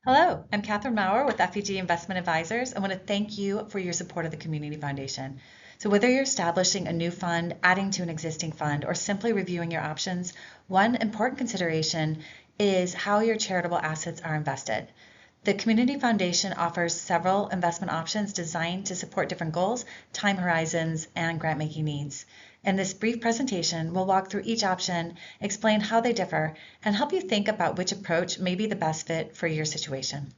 Hello, I'm Catherine Maurer with FEG Investment Advisors. I want to thank you for your support of the Community Foundation. So whether you're establishing a new fund, adding to an existing fund, or simply reviewing your options, one important consideration is how your charitable assets are invested. The Community Foundation offers several investment options designed to support different goals, time horizons, and grant making needs. In this brief presentation, we'll walk through each option, explain how they differ, and help you think about which approach may be the best fit for your situation.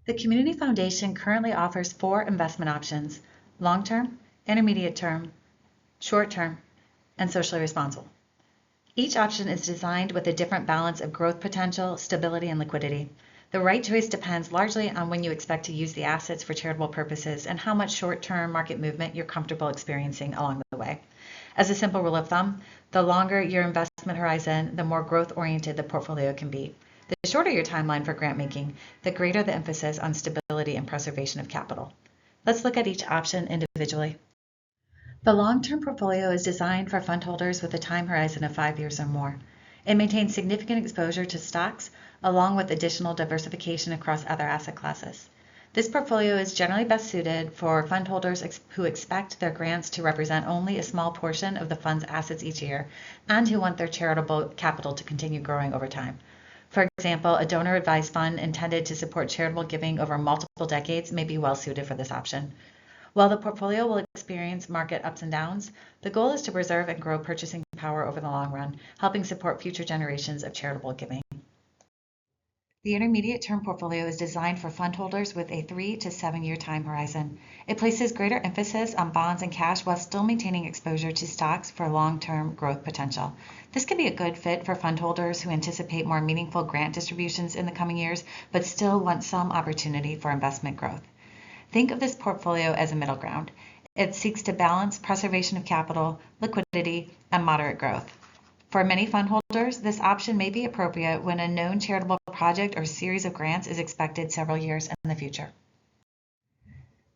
The Community Foundation currently offers 4 investment options: long-term, intermediate term, short-term, and socially responsible. Each option is designed with a different balance of growth potential, stability, and liquidity. The right choice depends largely on when you expect to use the assets for charitable purposes and how much short-term market movement you're comfortable experiencing along the way. As a simple rule of thumb, the longer your investment horizon, the more growth-oriented the portfolio can be. The shorter your timeline for grant making, the greater the emphasis on stability and preservation of capital. Let's look at each option individually. The long-term portfolio is designed for fund holders with a time horizon of 5 years or more. It maintains significant exposure to stocks, along with additional diversification across other asset classes. This portfolio is generally best suited for fund holders who expect their grants to represent only a small portion of the fund's assets each year and who want their charitable capital to continue growing over time. For example, a donor-advised fund intended to support charitable giving over multiple decades may be well suited for this option. While the portfolio will experience market ups and downs, the goal is to preserve and grow purchasing power over the long run, helping support future generations of charitable giving. The intermediate term portfolio is designed for fund holders with a 3 to 7 year time horizon. It places greater emphasis on bonds and cash while still maintaining exposure to stocks for long-term growth potential. This can be a good fit for fund holders who anticipate more meaningful grant distributions in the coming years, but still want some opportunity for investment growth. Think of this portfolio as a middle ground. It seeks to balance preservation of capital, liquidity, and moderate growth. For many fund holders, this option may be appropriate when a known charitable project or series of grants is expected several years in the future.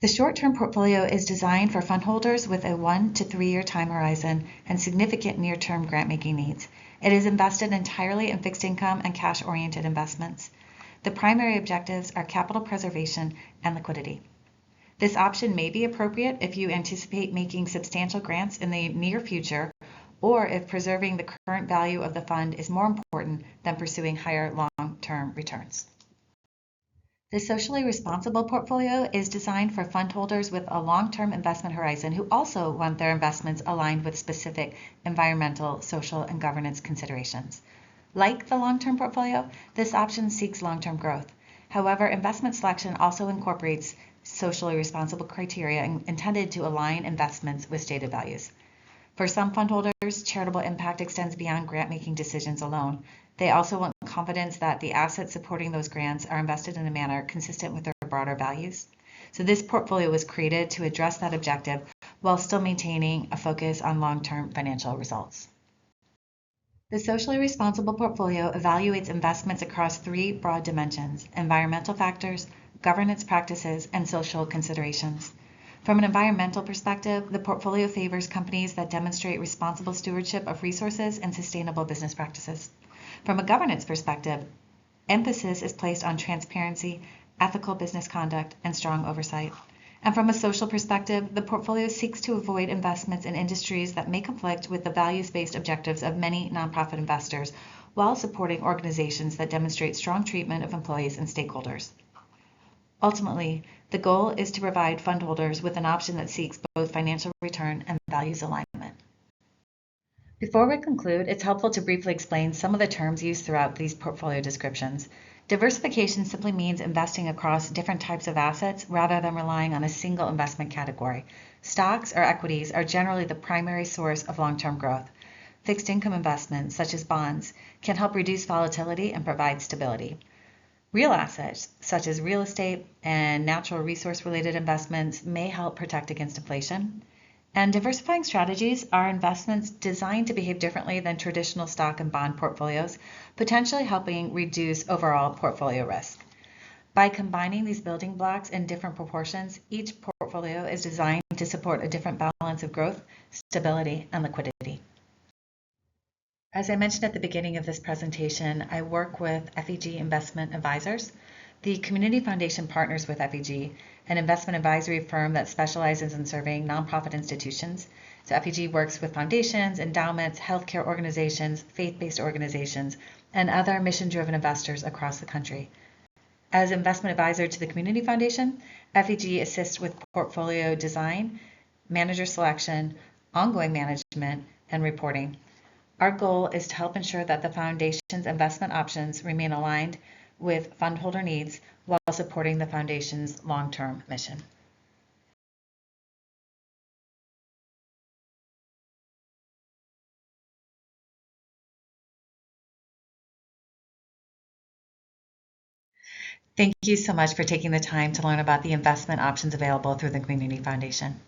The short-term portfolio is designed for fund holders with a 1 to 3 year time horizon and significant near-term grant-making needs. It is invested entirely in fixed income and cash-oriented investments. The primary objectives are capital preservation and liquidity. This option may be appropriate if you anticipate making substantial grants in the near future or if preserving the current value of the fund is more important than pursuing higher long-term returns. The socially responsible portfolio is designed for fund holders with a long-term investment horizon who also want their investments aligned with specific environmental, social, and governance considerations. Like the long-term portfolio, this option seeks long-term growth. However, investment selection also incorporates socially responsible criteria intended to align investments with stated values. For some fund holders, charitable impact extends beyond grant-making decisions alone. They also want confidence that the assets supporting those grants are invested in a manner consistent with their broader values. So this portfolio was created to address that objective while still maintaining a focus on long-term financial results. The socially responsible portfolio evaluates investments across 3 broad dimensions: environmental factors, governance practices, and social considerations. From an environmental perspective, the portfolio favors companies that demonstrate responsible stewardship of resources and sustainable business practices. From a governance perspective, emphasis is placed on transparency, ethical business conduct, and strong oversight. And from a social perspective, the portfolio seeks to avoid investments in industries that may conflict with the values-based objectives of many nonprofit investors, while supporting organizations that demonstrate strong treatment of employees and stakeholders. Ultimately, the goal is to provide fund holders with an option that seeks both financial return and values alignment. Before we conclude, it's helpful to briefly explain some of the terms used throughout these portfolio descriptions. Diversification simply means investing across different types of assets rather than relying on a single investment category. Stocks or equities are generally the primary source of long-term growth. Fixed income investments, such as bonds, can help reduce volatility and provide stability. Real assets, such as real estate and natural resource-related investments, may help protect against inflation. And diversifying strategies are investments designed to behave differently than traditional stock and bond portfolios, potentially helping reduce overall portfolio risk. By combining these building blocks in different proportions, each portfolio is designed to support a different balance of growth, stability, and liquidity. As I mentioned at the beginning of this presentation, I work with FEG Investment Advisors. The Community Foundation partners with FEG, an investment advisory firm that specializes in serving nonprofit institutions. So FEG works with foundations, endowments, healthcare organizations, faith-based organizations, and other mission-driven investors across the country. As investment advisor to the Community Foundation, FEG assists with portfolio design, manager selection, ongoing management, and reporting. Our goal is to help ensure that the Foundation's investment options remain aligned with fund holder needs while supporting the Foundation's long-term mission. Thank you so much for taking the time to learn about the investment options available through the Community Foundation.